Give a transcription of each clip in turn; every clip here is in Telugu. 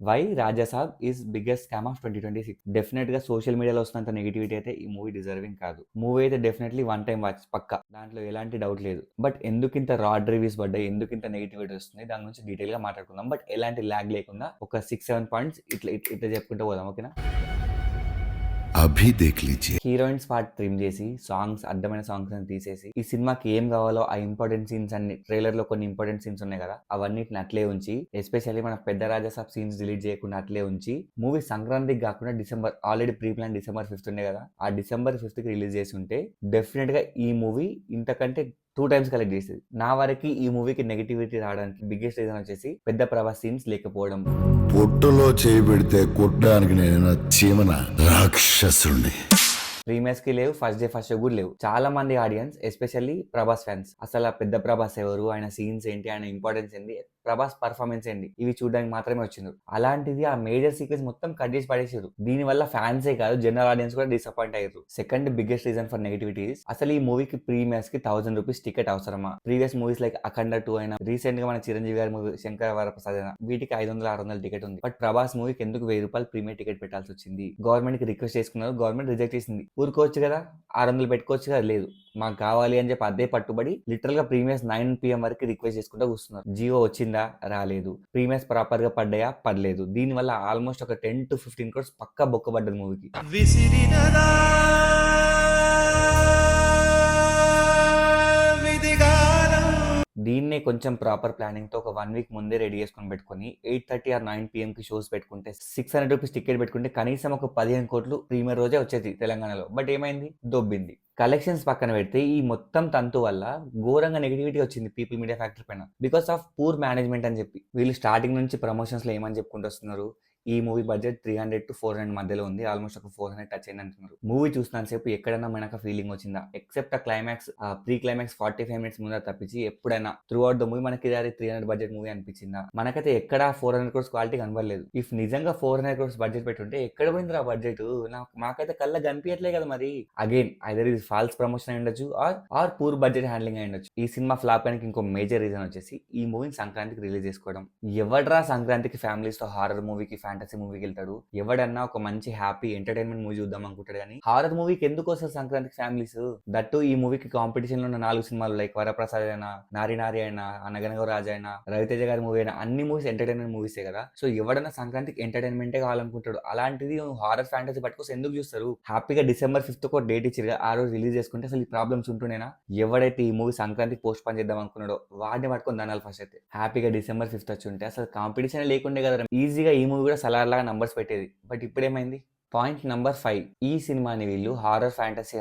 Why Raja Saab is biggest scam of 2026. Definite గా సోషల్ మీడియాలో వస్తున్నంత నెగిటివిటీ అయితే ఈ మూవీ డిజర్వింగ్ కాదు. మూవీ అయితే డెఫినెట్లీ వన్ టైం వాచ్ పక్కా, దాంట్లో ఎలాంటి డౌట్ లేదు. బట్ ఎందుకు ఇంత రాడ్ రివ్యూస్ పడ్డాయి, ఎందుకు ఇంత నెగిటివిటీ వస్తుంది, దాని గురించి డీటెయిల్ గా మాట్లాడుకుందాం. బట్ ఎలాంటి ల్యాగ్ లేకుండా ఒక 6-7 పాయింట్స్ ఇట్లా చెప్పుకుంటూ పోదాం, ఓకేనా? అభి దేఖ్ లీజియే. హీరోయిన్స్ పార్ట్ ట్రిమ్ చేసి సాంగ్స్, అడ్డమైన సాంగ్స్ అని తీసేసి ఈ సినిమాకి ఏం కావాలో ఆ ఇంపార్టెంట్ సీన్స్ అన్ని, ట్రైలర్ లో కొన్ని ఇంపార్టెంట్ సీన్స్ ఉన్నాయి కదా, అవన్నిటిని అట్లే ఉంచి, ఎస్పెషల్లీ మన పెద్ద రాజాసాబ్ సీన్స్ డిలీట్ చేయకుండా అట్లే ఉంచి, మూవీ సంక్రాంతికి కాకుండా December, already pre plan December 5th ఉండే కదా, ఆ December 5th కి రిలీజ్ చేసి ఉంటే డెఫినెట్ గా ఈ మూవీ ఇంతకంటే 2 times కలెక్ట్ చేసేది. నా వరకు ఈ మూవీకి నెగిటివిటీ రావడానికి బిగ్గెస్ట్ రీజన్ వచ్చేసి పెద్ద ప్రభాస్ సీన్స్ లేకపోవడం. పొట్టులో చేయి పెడితే కొట్టడానికి నేను చీమన రాక్షసుణ్ణి. ప్రీమియర్స్ కి లేవు, ఫస్ట్ డే ఫస్ట్ షో కూడా లేవు. చాలా మంది ఆడియన్స్, ఎస్పెషల్లీ ప్రభాస్ ఫ్యాన్స్, అసలు ఆ పెద్ద ప్రభాస్ ఎవరు, ఆయన సీన్స్ ఏంటి, ఆయన ఇంపార్టెన్స్ ఏంటి, ప్రభాస్ పర్ఫార్మెన్స్ ఏంటి, ఇవి చూడడానికి మాత్రమే వచ్చింది. అలాంటిది ఆ మేజర్ సీక్వెన్స్ మొత్తం కట్ చేసి పడేసారు. దీని వల్ల ఫ్యాన్సే కాదు, జనరల్ ఆడియన్స్ కూడా డిసప్పాయింట్ అయ్యారు. Second biggest reason for negativities, అసలు ఈ మూవీకి ప్రీమియర్స్ కి 1000 రూపీస్ టికెట్ అవసరమా? ప్రీవియస్ మూవీస్ లైక్ అఖండ 2 అయినా, రీసెంట్ గా మన చిరంజీవి గారి మూవీ శంకర వరప్రసాద్ అయినా, వీటికి 500-600 టికెట్ ఉంది. బట్ ప్రభాస్ మూవీకి ఎందుకు 1000 రూపాయలు ప్రీమియర్ టికెట్ పెట్టాల్సి వచ్చింది? గవర్నమెంట్ కి రిక్వెస్ట్ చేసుకున్నారు, గవర్నమెంట్ రిజెక్ట్ చేసింది. ఊరుకోవచ్చు కదా, 600 పెట్టుకోవచ్చు కదా, లేదు మాకు కావాలి అని చెప్పి అదే పట్టుబడి లిటరల్ గా ప్రీమియర్స్ 9 PM వరకు రిక్వెస్ట్ చేసుకుంటూ కూస్తున్నారు. జియో వచ్చిందా? రాలేదు. ప్రీమియర్స్ ప్రాపర్ గా పడ్డాయా? పడలేదు. దీని వల్ల ఆల్మోస్ట్ ఒక 10-15 crores పక్కా బొక్కబడ్డది మూవీకి. దీన్నే కొంచెం ప్రాపర్ ప్లానింగ్ తో ఒక 1 week ముందే రెడీ చేసుకుని పెట్టుకుని 8:30 or 9 PM కి షోస్ పెట్టుకుంటే 600 రూపీస్ టికెట్ పెట్టుకుంటే కనీసం ఒక 15 కోట్లు ప్రీమియర్ రోజే వచ్చేది తెలంగాణలో. బట్ ఏమైంది? దొబ్బింది. కలెక్షన్స్ పక్కన పెడితే ఈ మొత్తం తంతు వల్ల ఘోరంగా నెగిటివిటీ వచ్చింది పీపుల్ మీడియా ఫ్యాక్టరీ పైన, బికాస్ ఆఫ్ పూర్ మేనేజ్మెంట్ అని చెప్పి. వీళ్ళు స్టార్టింగ్ నుంచి ప్రమోషన్స్ లో ఏమని చెప్పుకుంటూ వస్తున్నారు, ఈ మూవీ బడ్జెట్ 300-400 మధ్యలో ఉంది, ఆల్మోస్ట్ ఒక 400 టచ్ అయింది అంటున్నారు. మూవీ చూస్తున్నాను సేపు ఎక్కడైనా మనకు ఫీలింగ్ వచ్చిందా? ఎక్సెప్ట్ ఆ క్లైమాక్స్, ప్రీ క్లైమాక్స్ 45 minutes ముందర తప్పించి ఎప్పుడైనా త్రూ అవుట్ ద మూవీ మనకి ఇది 300 బడ్జెట్ మూవీ అనిపించిందా? మనకైతే ఎక్కడ 400 crores క్వాలిటీ కనబడలేదు. ఇఫ్ నిజంగా 400 crores బడ్జెట్ పెట్టుంటే ఎక్కడ పోయింది ఆ బడ్జెట్? మాకైతే కళ్ళ కనిపించట్లే కదా. మరి అగైన్ ఐదర్ ఇది ఫాల్స్ ప్రమోషన్ అయి ఉండొచ్చు, ఆర్ పూర్ బడ్జెట్ హ్యాండ్లింగ్ అయి ఉండొచ్చు. ఈ సినిమా ఫ్లాప్ అనికి ఇంకో మేజర్ రీజన్ వచ్చేసి ఈ మూవీని సంక్రాంతికి రిలీజ్ చేసుకోవడం. ఎవడ్రా సంక్రాంతికి ఫ్యామిలీస్ తో హారర్ మూవీకి, ఫ్యాంటసీ మూవీకి వెళ్తాడు? ఎవడన్నా ఒక మంచి హ్యాపీ ఎంటర్టైన్మెంట్ మూవీ చూద్దాం అనుకుంటాడు కానీ హారర్ మూవీకి ఎందుకు వస్తారు సంక్రాంతికి ఫ్యామిలీస్? దట్టు ఈ మూవీకి కాంపిటీషన్ లో ఉన్న 4 సినిమాలు లైక్ వరప్రసాద్ అయినా, నారి నారి అయినా, అనగనగ రాజు అయినా, రవితేజ గారి మూవీ అయినా, అన్ని మూవీస్ ఎంటర్టైన్మెంట్ మూవీసే కదా. సో ఎవడన్నా సంక్రాంతికి ఎంటర్టైన్మెంటే కావాలనుకుంటాడు. అలాంటిది హారర్ ఫ్యాంటసీ పట్టుకోసం ఎందుకు చూస్తారు? హ్యాపీగా December 5th ఒక డేట్ ఇచ్చారు, ఆ రోజు రిలీజ్ చేసుకుంటే అసలు ఈ ప్రాబ్లమ్స్ ఉంటుండేనా? ఎవడైతే ఈ మూవీ సంక్రాంతికి పోస్ట్ పోన్ చేద్దాం అనుకున్నాడో వాడిని పట్టుకొని దానాలు. ఫస్ట్ అయితే హ్యాపీగా December 5th వచ్చి ఉంటే అసలు కాంపిటీషన్ లేకుండే కదా, ఈజీగా ఈ మూవీ కూడా సలార్ లాగా నంబర్స్ పెట్టేది. బట్ ఇప్పుడు ఏమైంది? పాయింట్ నెంబర్ 5, ఈ సినిమాని వీళ్ళు హారర్ ఫ్యాంటసీ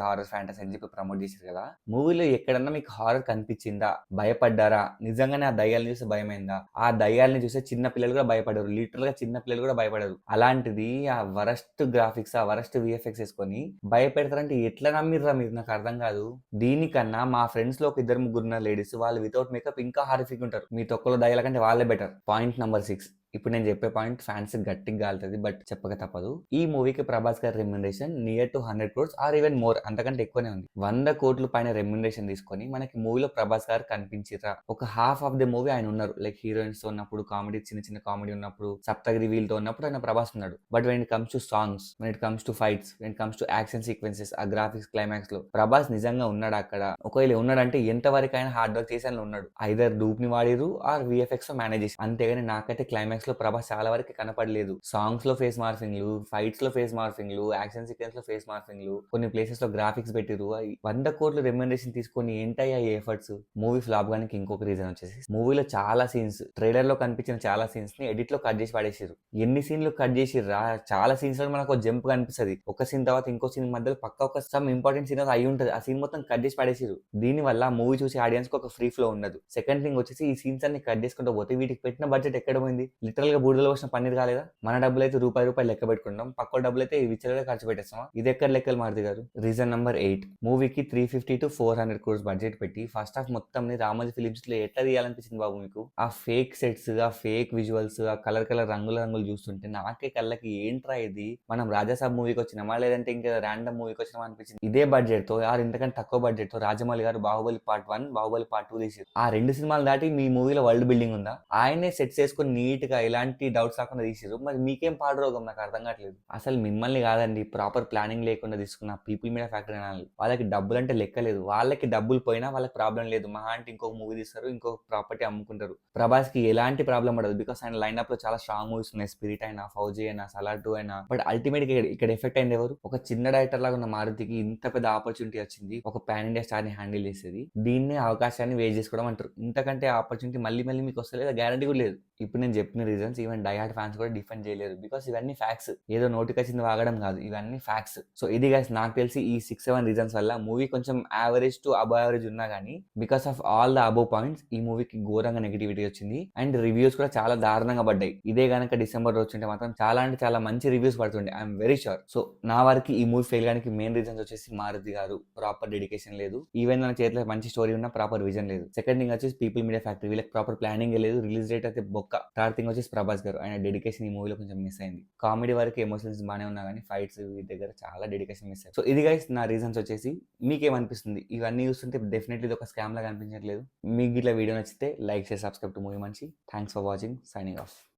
అని చెప్పి ప్రమోట్ చేశారు కదా. మూవీలో ఎక్కడన్నా మీకు హారర్ కనిపించిందా? భయపడ్డారా? నిజంగానే ఆ దయ్యాలను చూసి భయమైందా? ఆ దయ్యాలని చూసే చిన్న పిల్లలు కూడా భయపడరు, లిటరల్ గా చిన్న పిల్లలు కూడా భయపడరు. అలాంటిది ఆ వరస్ట్ గ్రాఫిక్స్, ఆ వరస్ట్ VFX వేసుకొని భయపెడతారంటే ఎట్లా నమ్మిర్రా మీరు? నాకు అర్థం కాదు. దీనికన్నా మా ఫ్రెండ్స్ లో ఒక 2-3 లేడీస్, వాళ్ళు వితౌట్ మేకప్ ఇంకా హారిఫిక్ ఉంటారు. మీ తొక్కలో దయ్యాల కంటే వాళ్ళే బెటర్. పాయింట్ నెంబర్ 6, ఇప్పుడు నేను చెప్పే పాయింట్ ఫ్యాన్స్ గట్టిగా గాలుతుంది, బట్ చెప్పక తప్పదు. ఈ మూవీకి ప్రభాస్ గారి remuneration near to 100 crores or even more, అంతకంటే ఎక్కువనే ఉంది. 100 కోట్ల పైన రెమ్యునరేషన్ తీసుకొని మనకి మూవీలో ప్రభాస్ గారు కనిపించిరా? ఒక హాఫ్ ఆఫ్ ద మూవీ ఆయన ఉన్నారు, లైక్ హీరోయిన్స్ తో ఉన్నప్పుడు, కామెడీ, చిన్న కామెడీ ఉన్నప్పుడు, సప్తగిరి వీళ్ళతో ఉన్నప్పుడు ఆయన ప్రభాస్ ఉన్నాడు. But when it comes to songs, when it comes to fights, when it comes to action sequences, ఆ గ్రాఫిక్స్, క్లైమాక్స్ లో ప్రభాస్ నిజంగా ఉన్నాడు అక్కడ? ఒకవేళ ఉన్నాడంటే ఎంతవరకు ఆయన హార్డ్ వర్క్ చేసి ఉన్నాడు? ఐదర్ డూప్ ని వాడిరు ఆర్ VFX లో మేనేజ్ చేసి. అంతేగాని నాకైతే క్లైమాక్స్ లో ప్రభాస్ చాలా వరకు కనపడలేదు. సాంగ్స్ లో ఫేస్ మార్ఫింగ్లు, ఫైట్స్ లో ఫేస్ మార్ఫింగ్లు, యాక్షన్ సీక్వెన్స్ లో ఫేస్ మార్ఫింగ్లు, కొన్ని ప్లేసెస్ లో గ్రాఫిక్స్ పెట్టిరు. 100 కోట్ల రెమ్యునరేషన్ తీసుకొని ఏంటయ్యా ఈ ఎఫర్ట్స్? మూవీ ఫ్లాప్ గానికి ఇంకొక రీజన్ వచ్చేసి మూవీలో చాలా సీన్స్, ట్రైలర్ లో కనిపించిన చాలా సీన్స్ ని ఎడిట్ లో కట్ చేసి పడేసారు. ఎన్ని సీన్లు కట్ చేసిర్రా? చాలా సీన్స్ లో మనకు జంప్ కనిపిస్తుంది, ఒక సీన్ తర్వాత ఇంకో సీన్ మధ్యలో పక్క ఒక సమ్ ఇంపార్టెంట్ సీన్ అయి ఉంటుంది, ఆ సీన్ మొత్తం కట్ చేసి పడేసారు. దీని వల్ల మూవీ చూసి ఆడియన్స్ కి ఒక ఫ్రీ ఫ్లో ఉండదు. సెకండ్ థింగ్ వచ్చేసి ఈ సీన్స్ అన్ని కట్ చేసుకుంటూ పోతే వీటికి పెట్టిన బడ్జెట్ ఎక్కడ పోయింది? లిటరల్ గా బూడిదలో వచ్చిన పన్నీర్ కాలేదా? మన డబ్బులు అయితే రూపాయి లెక్క పెట్టుకుంటాం, పక్క డబ్బులు అయితే విచ్చలగా ఖర్చు పెట్టేస్తామా? ఇది ఎక్కడ లెక్కలు మారుతి గారు? రీజన్ నెంబర్ 8, మూవీకి 350-400 crores బడ్జెట్ పెట్టి ఫస్ట్ హాఫ్ మొత్తం ని రామోజీ ఫిలిమ్స్ లో ఎట్లా తీయాలనిపించింది బాబు మీకు? ఆ ఫేక్ సెట్స్, ఆ ఫేక్ విజువల్స్, ఆ కలర్ రంగులు చూస్తుంటే నాకే కళ్ళకి ఏంట్రా ఇది, మనం రాజాసాబ్ మూవీకి వచ్చినామా లేదంటే ఇంకా ర్యాండమ్ మూవీకి వచ్చినామా అనిపించింది. ఇదే బడ్జెట్ తో, ఇంతకంటే తక్కువ బడ్జెట్ తో రాజమౌళి గారు బాహుబలి పార్ట్ 1, బాహుబలి పార్ట్ 2 తీసారు. ఆ 2 సినిమాలు దాటి మీ మూవీలో వరల్డ్ బిల్డింగ్ ఉందా? ఆయనే సెట్స్ వేసుకొని నీట్ నీట్‌గా ఎలాంటి డౌట్స్ రాకుండా తీసిర్రు. మరి మీకేం పాడు రోగం నాకు అర్థం కావట్లేదు. అసలు మిమ్మల్ని కాదండి ప్రాపర్ ప్లానింగ్ లేకుండా తీసుకున్న పీపుల్ మీడియా ఫ్యాక్టరీ అనాలి. వాళ్ళకి డబ్బులంటే లెక్క లేదు. వాళ్ళకి డబ్బులు పోయినా వాళ్ళకి ప్రాబ్లమ్ లేదు. మహా అంటే ఇంకొక మూవీ తీస్తారు. ఇంకొక ప్రాపర్టీ అమ్ముకుంటారు. ప్రభాస్‌కి ఎలాంటి ప్రాబ్లమ్ పడదు. బికాజ్ ఆయన లైనప్‌లో చాలా స్ట్రాంగ్ మూవీస్ ఉన్నాయి. 'స్పిరిట్' అయినా, 'ఫౌజీ' అయినా, 'సలార్ 2' అయినా. బట్ అల్టిమేట్‌గా ఇక్కడ ఎఫెక్ట్ అయింది ఎవరు? ఒక చిన్న డైరెక్టర్ లాగా ఉన్న మారుతికి ఇంత పెద్ద ఆపర్చునిటీ వచ్చింది. ఒక పాన్ ఇండియా స్టార్‌ని హ్యాండిల్ చేసేది. దీన్నే అవకాశాన్ని వేస్ట్ చేసుకోవడం అంటారు. ఇంతకంటే ఆపర్చునిటీ మళ్ళీ మళ్ళీ మీకు వస్తలేదా గ్యారంటీ కూడా లేదు. ఇప్పుడు నేను చెప్పిన reasons even die hard fans కూడా డిఫెండ్ చేయలేరు. బికాస్ ఇవన్నీ ఫ్యాక్ట్స్. ఏదో నోటికొచ్చింది వాగడం కాదు. ఇవన్నీ ఫ్యాక్ట్స్. సో ఇది గైస్ నాకు తెలిసి ఈ 6-7 రీజన్స్ వల్ల మూవీ కొంచెం యావరేజ్ టు అబవ్ యావరేజ్ ఉన్నా గానీ because of all the above points ఈ మూవీకి ఘోరంగా నెగిటివిటీ వచ్చింది. అండ్ రివ్యూస్ కూడా చాలా దారుణంగా పడ్డాయి. ఇదే గనక డిసెంబర్ వచ్చింటే మాత్రం చాలా అంటే చాలా మంచి రివ్యూస్ పడుతుండే. I'm very sure. సో నా వరకు ఈ మూవీ ఫెయిల్ గానికి మెయిన్ రీజన్స్ వచ్చేసి మారుతి గారు ప్రాపర్ డెడికేషన్ లేదు. ఈవెన్ మన చేతిలో మంచి స్టోరీ ఉన్నా ప్రాపర్ విజన్ లేదు. సెకండ్ థింగ్ వచ్చేసి పీపుల్ మీడియా ఫ్యాక్టరీ వీళ్ళకి ప్రాపర్ ప్లానింగ్ లేదు. రిలీజ్ డేట్ అయితే బొక్క. థర్డ్ థింగ్ వచ్చేసి ప్రభాస్ గారు ఆయన డెడికేషన్ ఈ మూవీలో కొంచెం మిస్ అయింది. కామెడీ వరకు ఎమోషన్స్ బాగానే ఉన్నా కానీ ఫైట్స్ వీటి దగ్గర చాలా డెడికేషన్ మిస్ అయ్యింది. సో ఇది గైస్ నా రీజన్స్ వచ్చేసి మీకేమనిపిస్తుంది? ఇవన్నీ చూస్తుంటే డెఫినెట్లీ ఇది ఒక స్కామ్ లాగా అనిపించట్లేదు. మీకు ఇట్లా వీడియో నచ్చితే లైక్ చేసి సబ్స్క్రైబ్ టు మూవీ మంచి. Thanks for watching. Signing off.